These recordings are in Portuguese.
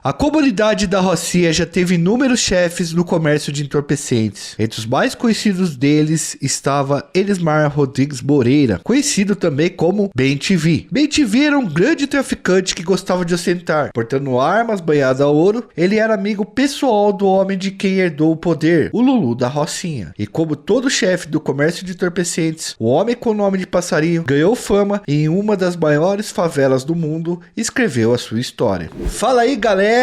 A comunidade da Rocinha já teve inúmeros chefes no comércio de entorpecentes. Entre os mais conhecidos deles estava Elismar Rodrigues Moreira, conhecido também como Ben-TV. Ben-TV era um grande traficante que gostava de ostentar, portando armas banhadas a ouro. Ele era amigo pessoal do homem de quem herdou o poder, o Lulu da Rocinha. E como todo chefe do comércio de entorpecentes, o homem com o nome de passarinho ganhou fama e em uma das maiores favelas do mundo escreveu a sua história. Fala aí, galera!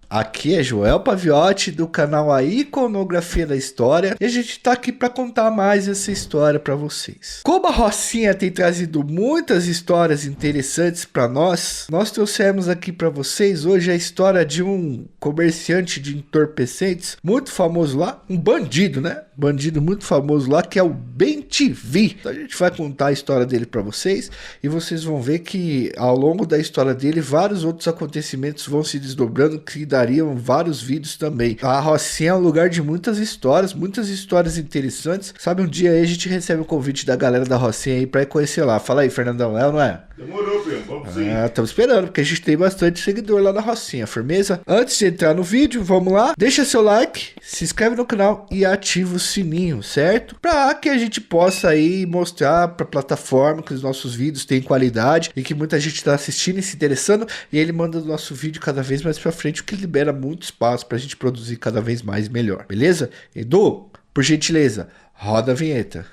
Aqui é Joel Paviotti do canal A Iconografia da História e a gente tá aqui para contar mais essa história para vocês. Como a Rocinha tem trazido muitas histórias interessantes para nós trouxemos aqui para vocês hoje a história de um comerciante de entorpecentes muito famoso lá, um bandido, né? Bandido muito famoso lá, que é o Ben-TV. Então a gente vai contar a história dele para vocês e vocês vão ver que ao longo da história dele vários outros acontecimentos vão se desdobrando que dariam vários vídeos também. A Rocinha é um lugar de muitas histórias interessantes. Sabe, um dia aí a gente recebe o convite da galera da Rocinha aí para ir conhecer lá. Fala aí, Fernandão, é ou não é? Demorou, primo. Vamos sim. Estamos esperando, porque a gente tem bastante seguidor lá na Rocinha, firmeza? Antes de entrar no vídeo, vamos lá. Deixa seu like, se inscreve no canal e ativa o sininho, certo? Para que a gente possa aí mostrar para a plataforma que os nossos vídeos têm qualidade e que muita gente está assistindo e se interessando. E ele manda o nosso vídeo cada vez mais para frente, o que libera muito espaço para a gente produzir cada vez mais e melhor. Beleza? Edu, por gentileza, roda a vinheta.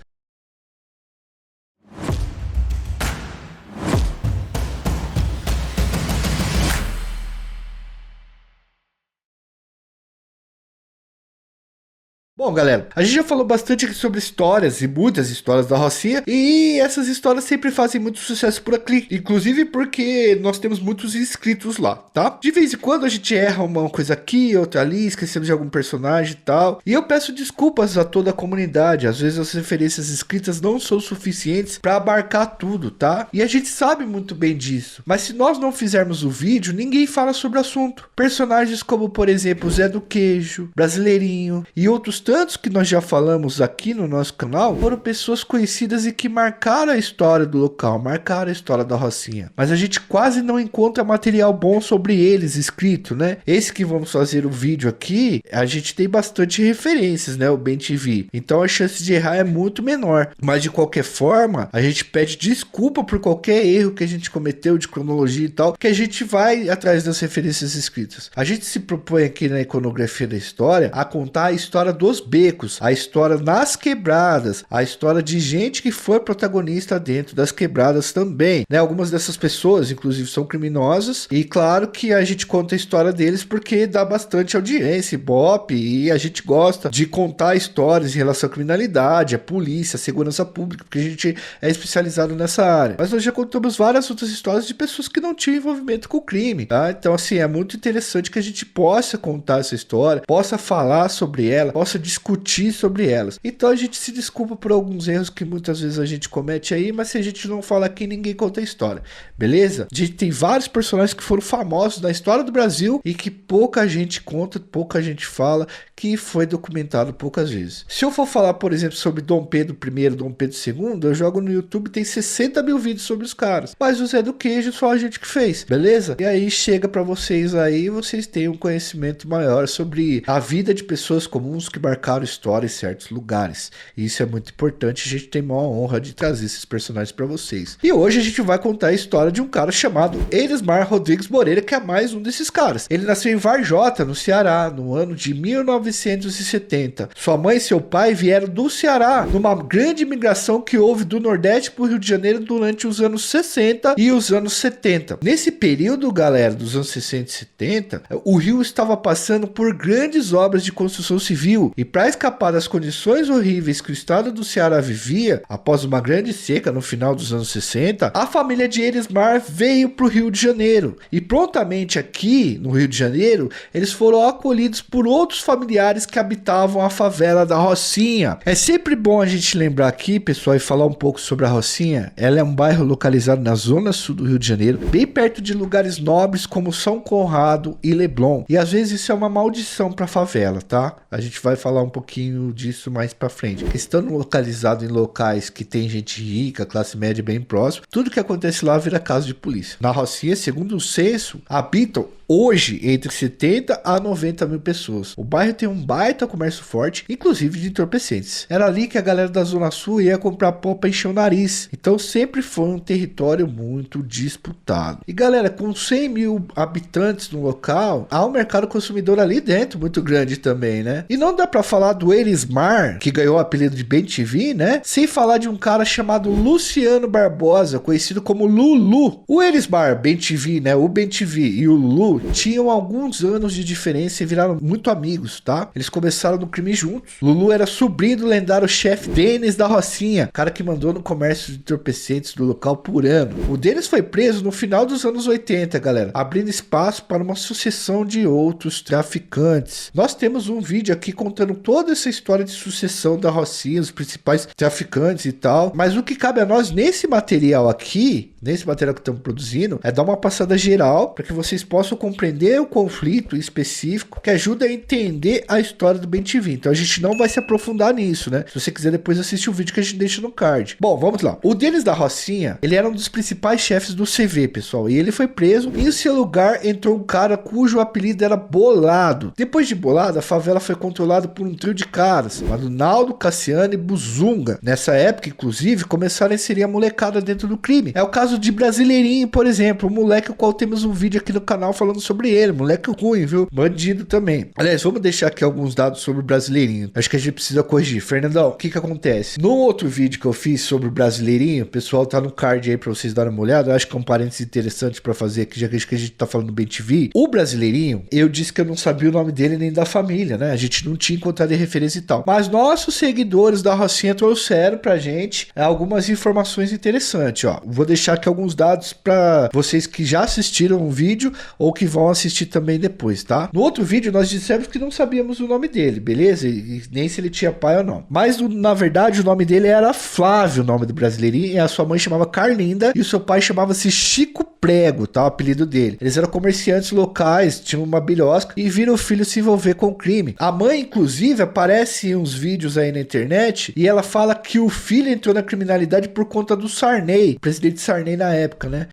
Bom, galera, a gente já falou bastante aqui sobre histórias e muitas histórias da Rocinha e essas histórias sempre fazem muito sucesso por aqui, inclusive porque nós temos muitos inscritos lá, tá? De vez em quando a gente erra uma coisa aqui, outra ali, esquecendo de algum personagem e tal, e eu peço desculpas a toda a comunidade, às vezes as referências escritas não são suficientes para abarcar tudo, tá? E a gente sabe muito bem disso, mas se nós não fizermos o vídeo, ninguém fala sobre o assunto. Personagens como, por exemplo, Zé do Queijo, Brasileirinho e outros tantos que nós já falamos aqui no nosso canal foram pessoas conhecidas e que marcaram a história do local, marcaram a história da Rocinha. Mas a gente quase não encontra material bom sobre eles escrito, né? Esse que vamos fazer o vídeo aqui, a gente tem bastante referências, né? O Ben-TV. Então a chance de errar é muito menor. Mas de qualquer forma, a gente pede desculpa por qualquer erro que a gente cometeu de cronologia e tal, que a gente vai atrás das referências escritas. A gente se propõe aqui na Iconografia da História a contar a história dos becos, a história nas quebradas, a história de gente que foi protagonista dentro das quebradas também, né? Algumas dessas pessoas, inclusive, são criminosas e claro que a gente conta a história deles porque dá bastante audiência, ibope, e a gente gosta de contar histórias em relação à criminalidade, à polícia, à segurança pública, porque a gente é especializado nessa área. Mas nós já contamos várias outras histórias de pessoas que não tinham envolvimento com o crime, tá? Então, assim, é muito interessante que a gente possa contar essa história, possa falar sobre ela, possa discutir sobre elas. Então a gente se desculpa por alguns erros que muitas vezes a gente comete aí, mas se a gente não fala aqui, ninguém conta a história, beleza? A gente tem vários personagens que foram famosos na história do Brasil e que pouca gente conta, pouca gente fala, que foi documentado poucas vezes. Se eu for falar, por exemplo, sobre Dom Pedro I, Dom Pedro II, eu jogo no YouTube, tem 60 mil vídeos sobre os caras, mas o Zé do Queijo só a gente que fez, beleza? E aí chega para vocês aí, vocês têm um conhecimento maior sobre a vida de pessoas comuns que marcaram história em certos lugares. E isso é muito importante, a gente tem uma honra de trazer esses personagens para vocês. E hoje a gente vai contar a história de um cara chamado Elismar Rodrigues Moreira, que é mais um desses caras. Ele nasceu em Varjota, no Ceará, no ano de 1970. Sua mãe e seu pai vieram do Ceará, numa grande migração que houve do Nordeste para o Rio de Janeiro durante os anos 60 e os anos 70. Nesse período, galera, dos anos 60 e 70, o Rio estava passando por grandes obras de construção civil e para escapar das condições horríveis que o estado do Ceará vivia, após uma grande seca no final dos anos 60, a família de Elismar veio para o Rio de Janeiro. E prontamente aqui, no Rio de Janeiro, eles foram acolhidos por outros familiares que habitavam a favela da Rocinha. É sempre bom a gente lembrar aqui, pessoal, e falar um pouco sobre a Rocinha. Ela é um bairro localizado na zona sul do Rio de Janeiro, bem perto de lugares nobres como São Conrado e Leblon. E às vezes isso é uma maldição para a favela, tá? A gente vai falar um pouquinho disso mais para frente. Estando localizado em locais que tem gente rica, classe média bem próximo, tudo que acontece lá vira caso de polícia. Na Rocinha, segundo o censo, habitam hoje entre 70 a 90 mil pessoas. O bairro tem um baita comércio forte, inclusive de entorpecentes. Era ali que a galera da Zona Sul ia comprar pó pra encher o nariz. Então sempre foi um território muito disputado. E galera, com 100 mil habitantes no local, há um mercado consumidor ali dentro muito grande também, né? E não dá pra falar do Elismar, que ganhou o apelido de BenTV, né? Sem falar de um cara chamado Luciano Barbosa, conhecido como Lulu. O Elismar, BenTV, né? O BenTV e o Lulu tinham alguns anos de diferença e viraram muito amigos, tá? Eles começaram no crime juntos. Lulu era sobrinho do lendário chefe Denis da Rocinha, cara que mandou no comércio de entorpecentes do local por ano. O Denis foi preso no final dos anos 80, galera, abrindo espaço para uma sucessão de outros traficantes. Nós temos um vídeo aqui contando toda essa história de sucessão da Rocinha, os principais traficantes e tal, mas o que cabe a nós nesse material aqui, nesse material que estamos produzindo, é dar uma passada geral para que vocês possam compreender o conflito específico que ajuda a entender a história do BenTV. Então a gente não vai se aprofundar nisso, né? Se você quiser depois assistir o vídeo que a gente deixa no card. Bom, vamos lá. O Denis da Rocinha, ele era um dos principais chefes do CV, pessoal, e ele foi preso. Em seu lugar entrou um cara cujo apelido era Bolado. Depois de Bolado, a favela foi controlada por um trio de caras, chamado Naldo, Cassiano e Buzunga. Nessa época, inclusive, começaram a inserir a molecada dentro do crime. É o caso de Brasileirinho, por exemplo, o moleque o qual temos um vídeo aqui no canal falando sobre ele, moleque ruim, viu? Bandido também. Aliás, vamos deixar aqui alguns dados sobre o Brasileirinho. Acho que a gente precisa corrigir. Fernandão, o que que acontece? No outro vídeo que eu fiz sobre o Brasileirinho, o pessoal tá no card aí pra vocês darem uma olhada. Eu acho que é um parênteses interessante pra fazer aqui, já que a gente tá falando do BenTV. O Brasileirinho, eu disse que eu não sabia o nome dele nem da família, né? A gente não tinha encontrado em referência e tal. Mas nossos seguidores da Rocinha trouxeram pra gente algumas informações interessantes, ó. Vou deixar aqui alguns dados pra vocês que já assistiram o vídeo ou que vão assistir também depois, tá? No outro vídeo nós dissemos que não sabíamos o nome dele, beleza? E nem se ele tinha pai ou não. Mas na verdade o nome dele era Flávio, o nome do Brasileirinho, e a sua mãe chamava Carlinda e o seu pai chamava-se Chico Prego, tá? O apelido dele. Eles eram comerciantes locais, tinham uma bilhosca e viram o filho se envolver com o crime. A mãe, inclusive, aparece em uns vídeos aí na internet e ela fala que o filho entrou na criminalidade por conta do Sarney, presidente Sarney na época, né?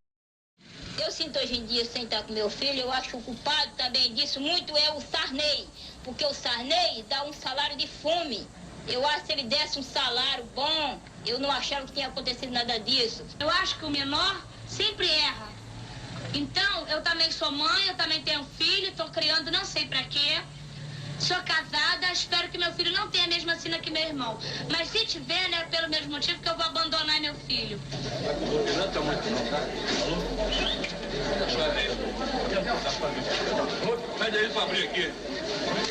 Eu sinto hoje em dia, sem estar com meu filho, eu acho que o culpado também disso muito é o Sarney, porque o Sarney dá um salário de fome. Eu acho que se ele desse um salário bom, eu não achava que tinha acontecido nada disso. Eu acho que o menor sempre erra. Então, eu também sou mãe, eu também tenho filho, estou criando não sei pra quê. Sou casada, espero que meu filho não tenha a mesma sina que meu irmão. Mas se tiver, né, pelo mesmo motivo que eu vou abandonar meu filho. Pede aí pra abrir aqui. Vai.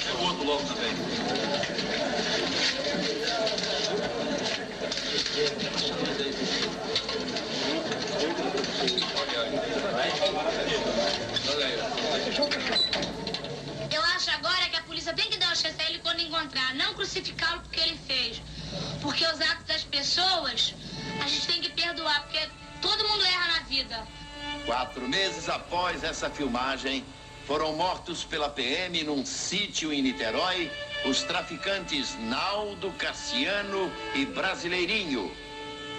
É o outro logo também. Eu acho agora que a polícia tem que dar uma chance a ele quando encontrar, não crucificá-lo porque ele fez. Porque os atos das pessoas, a gente tem que perdoar, porque todo mundo erra na vida. 4 meses após essa filmagem, foram mortos pela PM num sítio em Niterói os traficantes Naldo, Cassiano e Brasileirinho.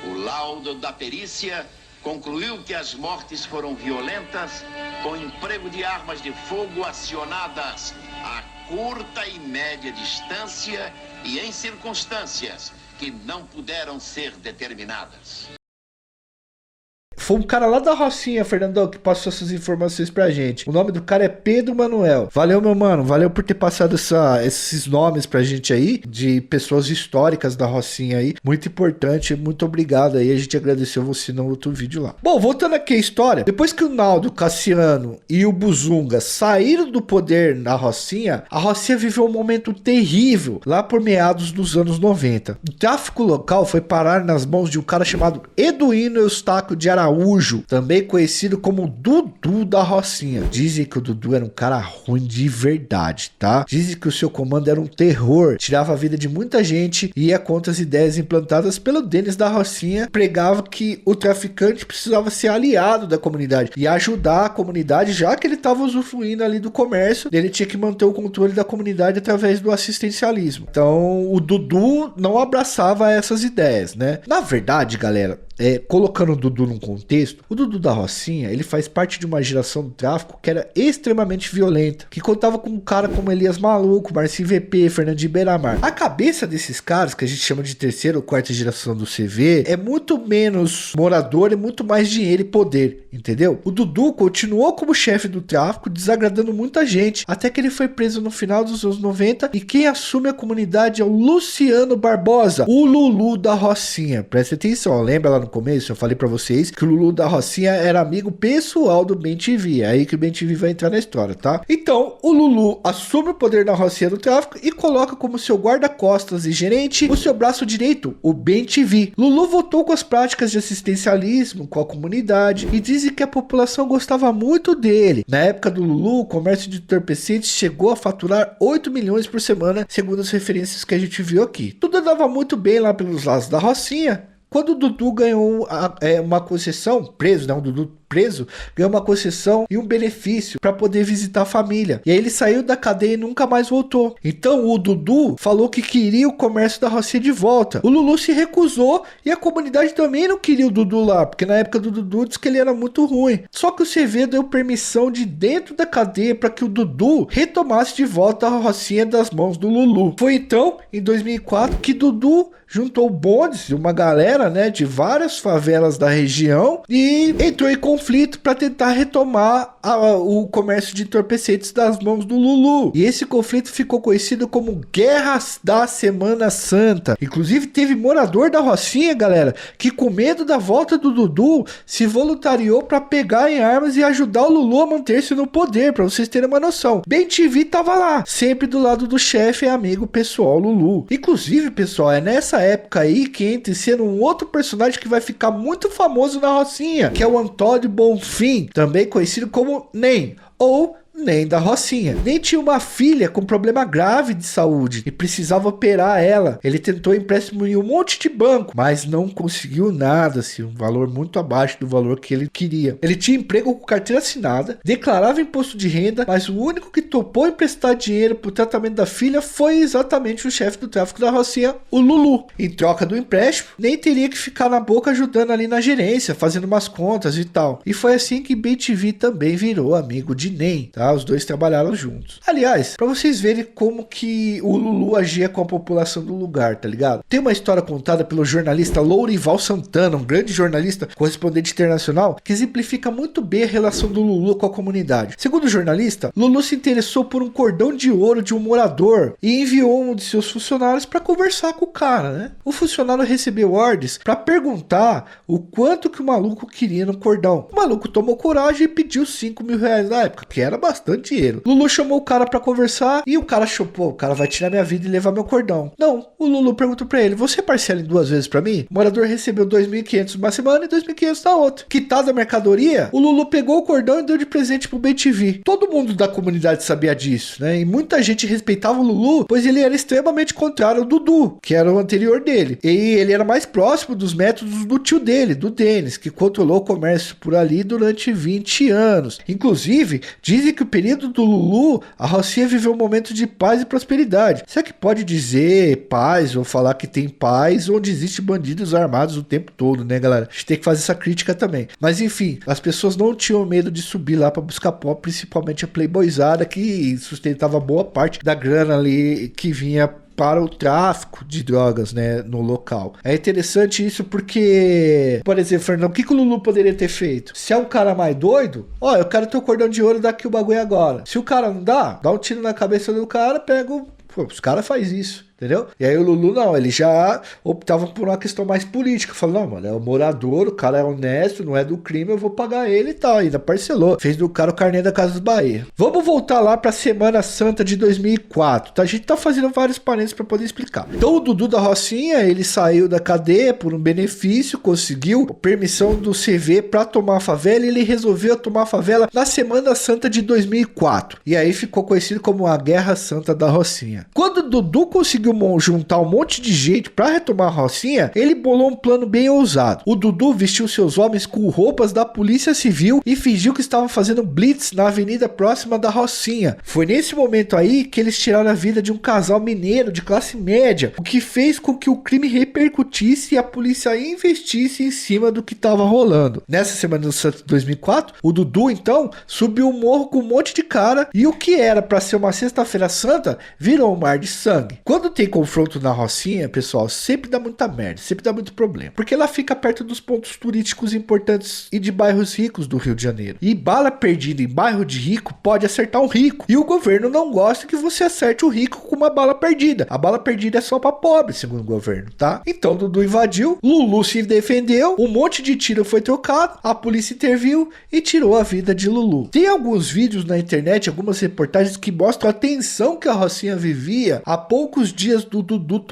O laudo da perícia concluiu que as mortes foram violentas, com emprego de armas de fogo acionadas a curta e média distância e em circunstâncias que não puderam ser determinadas. Foi um cara lá da Rocinha, Fernandão, que passou essas informações pra gente. O nome do cara é Pedro Manuel. Valeu, meu mano. Valeu por ter passado esses nomes pra gente aí, de pessoas históricas da Rocinha aí. Muito importante. Muito obrigado aí. A gente agradeceu você no outro vídeo lá. Bom, voltando aqui à história. Depois que o Naldo, Cassiano e o Buzunga saíram do poder na Rocinha, a Rocinha viveu um momento terrível lá por meados dos anos 90. O tráfico local foi parar nas mãos de um cara chamado Eduíno Eustáquio de Araújo. Araújo, também conhecido como Dudu da Rocinha. Dizem que o Dudu era um cara ruim de verdade, tá? Dizem que o seu comando era um terror, tirava a vida de muita gente e ia contra as ideias implantadas pelo Denis da Rocinha, pregava que o traficante precisava ser aliado da comunidade e ajudar a comunidade, já que ele estava usufruindo ali do comércio, ele tinha que manter o controle da comunidade através do assistencialismo. Então, o Dudu não abraçava essas ideias, né? Na verdade, galera, colocando o Dudu num contexto, o Dudu da Rocinha, ele faz parte de uma geração do tráfico que era extremamente violenta, que contava com um cara como Elias Maluco, Marcinho VP, Fernandinho Beiramar. A cabeça desses caras, que a gente chama de terceira ou quarta geração do CV, é muito menos morador e muito mais dinheiro e poder, entendeu? O Dudu continuou como chefe do tráfico, desagradando muita gente, até que ele foi preso no final dos anos 90, e quem assume a comunidade é o Luciano Barbosa, o Lulu da Rocinha. Presta atenção, lembra lá no começo eu falei pra vocês que o Lulu da Rocinha era amigo pessoal do BenTV, é aí que o BenTV vai entrar na história, tá? Então, o Lulu assume o poder na Rocinha do tráfico e coloca como seu guarda-costas e gerente o seu braço direito, o BenTV. Lulu voltou com as práticas de assistencialismo com a comunidade e dizem que a população gostava muito dele. Na época do Lulu, o comércio de entorpecentes chegou a faturar 8 milhões por semana, segundo as referências que a gente viu aqui. Tudo andava muito bem lá pelos lados da Rocinha, quando o Dudu ganhou uma concessão, preso, né? O Dudu preso, ganhou uma concessão e um benefício para poder visitar a família. E aí ele saiu da cadeia e nunca mais voltou. Então o Dudu falou que queria o comércio da Rocinha de volta. O Lulu se recusou e a comunidade também não queria o Dudu lá, porque na época do Dudu disse que ele era muito ruim. Só que o CV deu permissão de dentro da cadeia para que o Dudu retomasse de volta a Rocinha das mãos do Lulu. Foi então, em 2004, que Dudu juntou bondes de uma galera, né, de várias favelas da região e entrou em conflito para tentar retomar o comércio de entorpecentes das mãos do Lulu. E esse conflito ficou conhecido como Guerras da Semana Santa. Inclusive teve morador da Rocinha, galera, que com medo da volta do Dudu se voluntariou para pegar em armas e ajudar o Lulu a manter-se no poder, para vocês terem uma noção. BenTV tava lá, sempre do lado do chefe e amigo pessoal Lulu. Inclusive, pessoal, é nessa época aí que entra sendo um outro personagem que vai ficar muito famoso na Rocinha, que é o Antônio Bonfim, também conhecido como NEM, ou NEM da Rocinha. NEM tinha uma filha com problema grave de saúde e precisava operar ela. Ele tentou empréstimo em um monte de banco, mas não conseguiu nada, assim, um valor muito abaixo do valor que ele queria. Ele tinha emprego com carteira assinada, declarava imposto de renda, mas o único que topou emprestar dinheiro para o tratamento da filha foi exatamente o chefe do tráfico da Rocinha, o Lulu. Em troca do empréstimo, NEM teria que ficar na boca ajudando ali na gerência, fazendo umas contas e tal. E foi assim que BenTV também virou amigo de NEM, tá? Os dois trabalharam juntos. Aliás, para vocês verem como que o Lulu agia com a população do lugar, tá ligado? Tem uma história contada pelo jornalista Lourival Santana, um grande jornalista, correspondente internacional, que exemplifica muito bem a relação do Lulu com a comunidade. Segundo o jornalista, Lulu se interessou por um cordão de ouro de um morador e enviou um de seus funcionários para conversar com o cara, né? O funcionário recebeu ordens para perguntar o quanto que o maluco queria no cordão. O maluco tomou coragem e pediu 5 mil reais na época, que era bastante dinheiro. Lulu chamou o cara pra conversar e o cara achou, pô, o cara vai tirar minha vida e levar meu cordão. Não, o Lulu perguntou pra ele, você parcela em 2 vezes pra mim? O morador recebeu 2.500 uma semana e 2.500 na outra. Quitada a mercadoria, o Lulu pegou o cordão e deu de presente pro BenTV. Todo mundo da comunidade sabia disso, né? E muita gente respeitava o Lulu, pois ele era extremamente contrário ao Dudu, que era o anterior dele. E ele era mais próximo dos métodos do tio dele, do Denis, que controlou o comércio por ali durante 20 anos. Inclusive, dizem que o período do Lulu, a Rocinha viveu um momento de paz e prosperidade. Será que pode dizer paz ou falar que tem paz onde existe bandidos armados o tempo todo, né, galera? A gente tem que fazer essa crítica também. Mas enfim, as pessoas não tinham medo de subir lá para buscar pó, principalmente a playboyzada, que sustentava boa parte da grana ali que vinha para o tráfico de drogas, né, no local. É interessante isso porque, por exemplo, Fernando, o que o Lulu poderia ter feito? Se é um cara mais doido, ó, eu quero teu cordão de ouro, dá aqui o bagulho agora. Se o cara não dá um tiro na cabeça do cara, pega o... Pô, os caras fazem isso. entendeu? E aí o Lulu não, ele já optava por uma questão mais política, falou, não, mano, é o morador, o cara é honesto, não é do crime, eu vou pagar ele e tal, ainda parcelou, fez do cara o carnê da Casa dos Bahia. Vamos voltar lá pra Semana Santa de 2004, tá? A gente tá fazendo vários parênteses pra poder explicar. Então o Dudu da Rocinha, ele saiu da cadeia por um benefício, conseguiu permissão do CV pra tomar a favela, e ele resolveu tomar a favela na Semana Santa de 2004. E aí ficou conhecido como a Guerra Santa da Rocinha. Quando o Dudu conseguiu juntar um monte de gente pra retomar a Rocinha, ele bolou um plano bem ousado. O Dudu vestiu seus homens com roupas da Polícia Civil e fingiu que estava fazendo blitz na avenida próxima da Rocinha. Foi nesse momento aí que eles tiraram a vida de um casal mineiro de classe média, o que fez com que o crime repercutisse e a polícia investisse em cima do que estava rolando. Nessa Semana Santa de 2004, o Dudu então subiu o morro com um monte de cara, e o que era para ser uma sexta-feira santa virou um mar de sangue. Quando tem confronto na Rocinha, pessoal, sempre dá muita merda, sempre dá muito problema, porque ela fica perto dos pontos turísticos importantes e de bairros ricos do Rio de Janeiro. E bala perdida em bairro de rico pode acertar um rico, e o governo não gosta que você acerte o rico com uma bala perdida. A bala perdida é só para pobre, segundo o governo, tá? Então Dudu invadiu, Lulu se defendeu, um monte de tiro foi trocado, a polícia interviu e tirou a vida de Lulu. Tem alguns vídeos na internet, algumas reportagens que mostram a tensão que a Rocinha vivia há poucos dias do Dudu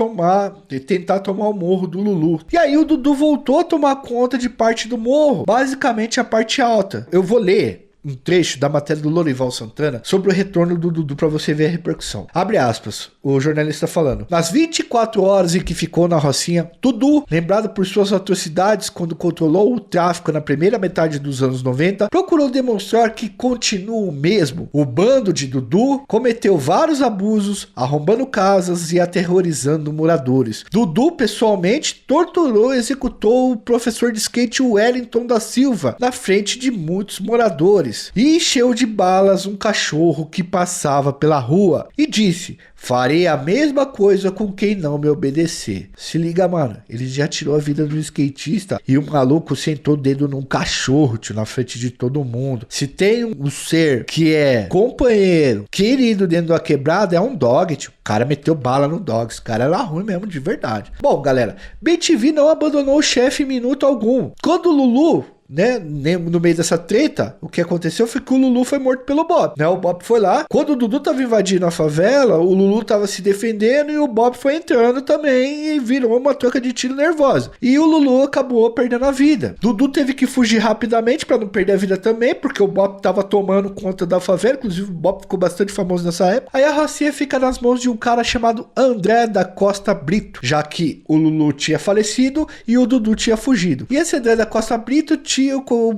tentar tomar o morro do Lulu. E aí o Dudu voltou a tomar conta de parte do morro, basicamente a parte alta. Eu vou ler um trecho da matéria do Lorival Santana sobre o retorno do Dudu para você ver a repercussão. Abre aspas, o jornalista falando: nas 24 horas em que ficou na Rocinha, Dudu, lembrado por suas atrocidades quando controlou o tráfico na primeira metade dos anos 90, procurou demonstrar que continua o mesmo. O bando de Dudu cometeu vários abusos, arrombando casas e aterrorizando moradores. Dudu, pessoalmente, torturou e executou o professor de skate Wellington da Silva na frente de muitos moradores, e encheu de balas um cachorro que passava pela rua e disse: farei a mesma coisa com quem não me obedecer. Se liga, mano, ele já tirou a vida do skatista e o maluco sentou o dedo num cachorro, tio, na frente de todo mundo. Se tem um ser que é companheiro, querido dentro da quebrada, é um dog, tio. O cara meteu bala no dog, esse cara era ruim mesmo, de verdade. Bom, galera, BTV não abandonou o chefe em minuto algum. Quando o Lulu, né, no meio dessa treta, o que aconteceu foi que o Lulu foi morto pelo Bob, né? O Bob foi lá, quando o Dudu tava invadindo a favela, o Lulu tava se defendendo e o Bob foi entrando também e virou uma troca de tiro nervosa, e o Lulu acabou perdendo a vida. Dudu teve que fugir rapidamente para não perder a vida também, porque o Bob tava tomando conta da favela, inclusive o Bob ficou bastante famoso nessa época. Aí a Rocinha fica nas mãos de um cara chamado André da Costa Brito, já que o Lulu tinha falecido e o Dudu tinha fugido. E esse André da Costa Brito tinha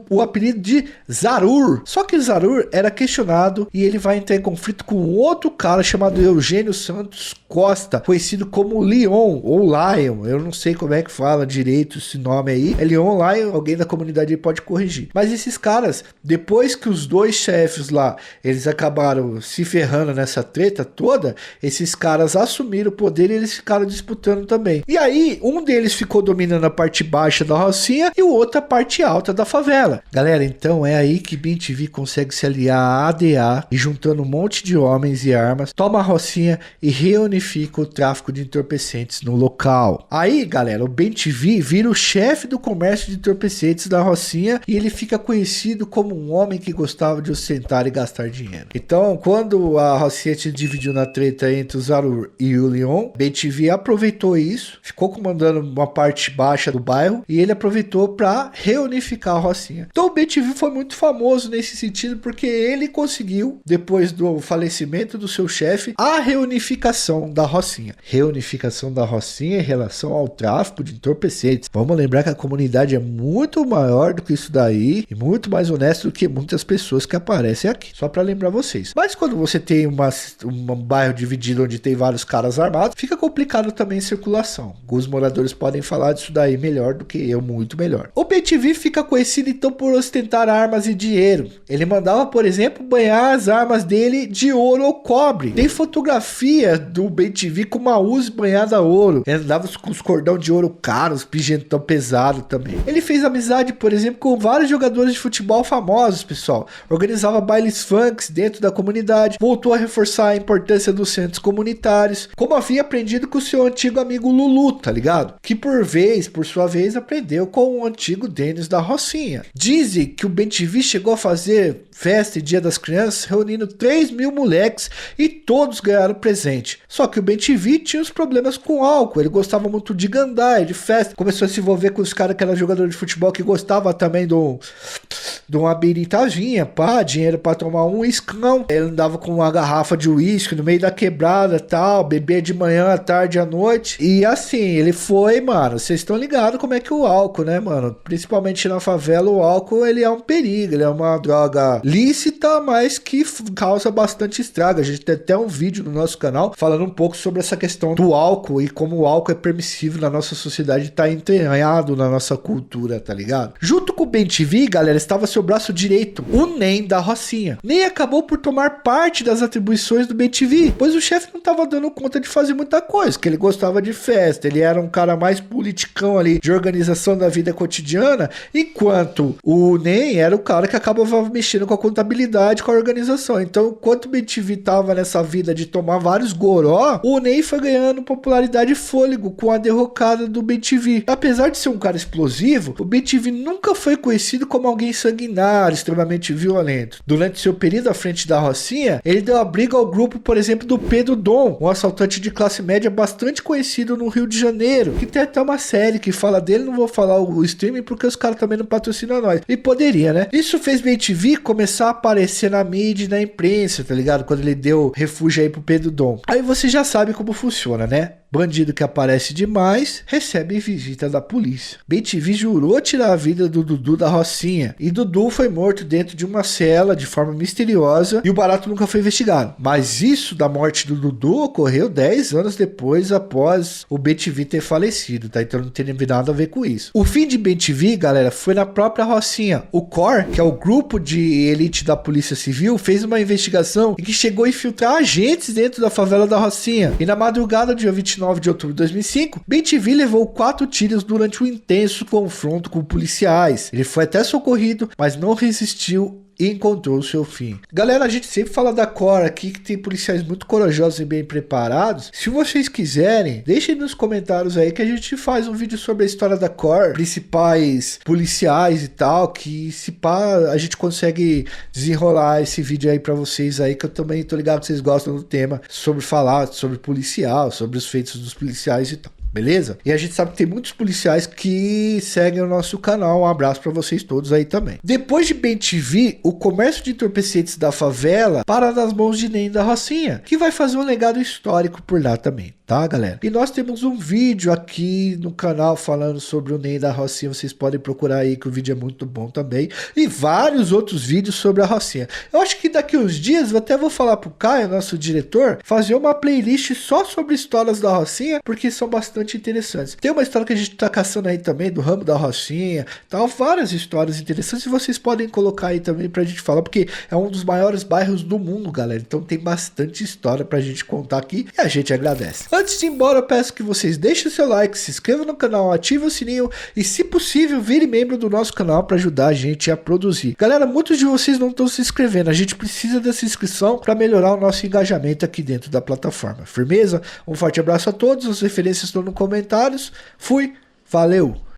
o apelido de Zarur. Só que Zarur era questionado e ele vai entrar em conflito com outro cara chamado Eugênio Santos Costa, conhecido como Leon ou Lion. Eu não sei como é que fala direito esse nome aí. É Leon Lion, alguém da comunidade pode corrigir. Mas esses caras, depois que os dois chefes lá, eles acabaram se ferrando nessa treta toda, esses caras assumiram o poder e eles ficaram disputando também. E aí, um deles ficou dominando a parte baixa da Rocinha e o outro a parte alta da favela. Galera, então é aí que BTV consegue se aliar à ADA e, juntando um monte de homens e armas, toma a Rocinha e reunifica o tráfico de entorpecentes no local. Aí, galera, o BTV vira o chefe do comércio de entorpecentes da Rocinha e ele fica conhecido como um homem que gostava de ostentar e gastar dinheiro. Então, quando a Rocinha se dividiu na treta entre o Zarur e o Leon, BTV aproveitou isso, ficou comandando uma parte baixa do bairro e ele aproveitou para reunificar a Rocinha. Então o BTV foi muito famoso nesse sentido porque ele conseguiu, depois do falecimento do seu chefe, a reunificação da Rocinha. Reunificação da Rocinha em relação ao tráfico de entorpecentes. Vamos lembrar que a comunidade é muito maior do que isso daí e muito mais honesta do que muitas pessoas que aparecem aqui. Só para lembrar vocês. Mas quando você tem um bairro dividido onde tem vários caras armados, fica complicado também a circulação. Alguns moradores podem falar disso daí melhor do que eu, muito melhor. O BTV fica conhecido então por ostentar armas e dinheiro. Ele mandava, por exemplo, banhar as armas dele de ouro ou cobre. Tem fotografia do BenTV com uma Uzi banhada a ouro. Ele andava com os cordão de ouro caros, pingentão pesado também. Ele fez amizade, por exemplo, com vários jogadores de futebol famosos, pessoal. Organizava bailes funks dentro da comunidade. Voltou a reforçar a importância dos centros comunitários, como havia aprendido com o seu antigo amigo Lulu, tá ligado? Que por sua vez, aprendeu com o antigo Denis da Rocinha. Dizem que o BenTV chegou a fazer festa e Dia das Crianças reunindo 3.000 moleques e todos ganharam presente. Só que o BenTV tinha uns problemas com álcool, ele gostava muito de gandai, de festa, começou a se envolver com os caras que eram jogadores de futebol que gostava também de uma biritazinha, pá, dinheiro pra tomar um iscão. Ele andava com uma garrafa de uísque no meio da quebrada, tal, bebia de manhã, à tarde, à noite. E assim, ele foi, mano, vocês estão ligados como é que o álcool, né, mano? Principalmente na favela, o álcool, ele é um perigo, ele é uma droga lícita, mas que causa bastante estrago. A gente tem até um vídeo no nosso canal falando um pouco sobre essa questão do álcool e como o álcool é permissível na nossa sociedade, tá entranhado na nossa cultura, tá ligado? Junto com o BenTV, galera, estava seu braço direito, o Ney da Rocinha. Ney acabou por tomar parte das atribuições do BenTV, pois o chefe não estava dando conta de fazer muita coisa, que ele gostava de festa, ele era um cara mais politicão ali, de organização da vida cotidiana, enquanto o Ney era o cara que acabava mexendo com a contabilidade, com a organização. Então, enquanto o BenTV tava nessa vida de tomar vários goró, o Ney foi ganhando popularidade e fôlego com a derrocada do BenTV. Apesar de ser um cara explosivo, o BenTV nunca foi conhecido como alguém sanguinário, extremamente violento. Durante seu período à frente da Rocinha, ele deu abrigo ao grupo, por exemplo, do Pedro Dom, um assaltante de classe média bastante conhecido no Rio de Janeiro, que tem até uma série que fala dele. Não vou falar o streaming porque os caras também não patrocinam nós. E poderia, né? Isso fez BenTV começar a aparecer na mídia e na imprensa, tá ligado? Quando ele deu refúgio aí pro Pedro Dom. Aí você já sabe como funciona, né? Bandido que aparece demais recebe visita da polícia. BenTV jurou tirar a vida do Dudu da Rocinha, e Dudu foi morto dentro de uma cela de forma misteriosa e o barato nunca foi investigado. Mas isso da morte do Dudu ocorreu 10 anos depois, após o BenTV ter falecido, tá? Então não tem nada a ver com isso. O fim de BenTV, galera, foi na própria Rocinha. O COR, que é o grupo de elite da Polícia Civil, fez uma investigação e que chegou a infiltrar agentes dentro da favela da Rocinha. E na madrugada do dia 29 de outubro de 2005, BenTV levou 4 tiros durante um intenso confronto com policiais. Ele foi até socorrido, mas não resistiu e encontrou o seu fim. Galera, a gente sempre fala da COR aqui, que tem policiais muito corajosos e bem preparados. Se vocês quiserem, deixem nos comentários aí que a gente faz um vídeo sobre a história da COR, principais policiais e tal, que se pá, a gente consegue desenrolar esse vídeo aí pra vocês aí, que eu também tô ligado que vocês gostam do tema, sobre falar sobre policial, sobre os feitos dos policiais e tal. Beleza? E a gente sabe que tem muitos policiais que seguem o nosso canal. Um abraço pra vocês todos aí também. Depois de BenTV, o comércio de entorpecentes da favela para nas mãos de Ney da Rocinha, que vai fazer um legado histórico por lá também, tá, galera? E nós temos um vídeo aqui no canal falando sobre o Ney da Rocinha. Vocês podem procurar aí, que o vídeo é muito bom também. E vários outros vídeos sobre a Rocinha. Eu acho que daqui uns dias eu até vou falar pro Caio, nosso diretor, fazer uma playlist só sobre histórias da Rocinha, porque são bastante interessantes. Tem uma história que a gente tá caçando aí também, do ramo da Rocinha, tal, várias histórias interessantes, e vocês podem colocar aí também pra gente falar, porque é um dos maiores bairros do mundo, galera. Então tem bastante história pra gente contar aqui, e a gente agradece. Antes de ir embora, eu peço que vocês deixem o seu like, se inscrevam no canal, ativem o sininho e, se possível, vire membro do nosso canal para ajudar a gente a produzir. Galera, muitos de vocês não estão se inscrevendo, a gente precisa dessa inscrição para melhorar o nosso engajamento aqui dentro da plataforma. Firmeza? Um forte abraço a todos, as referências estão nos comentários. Fui, valeu!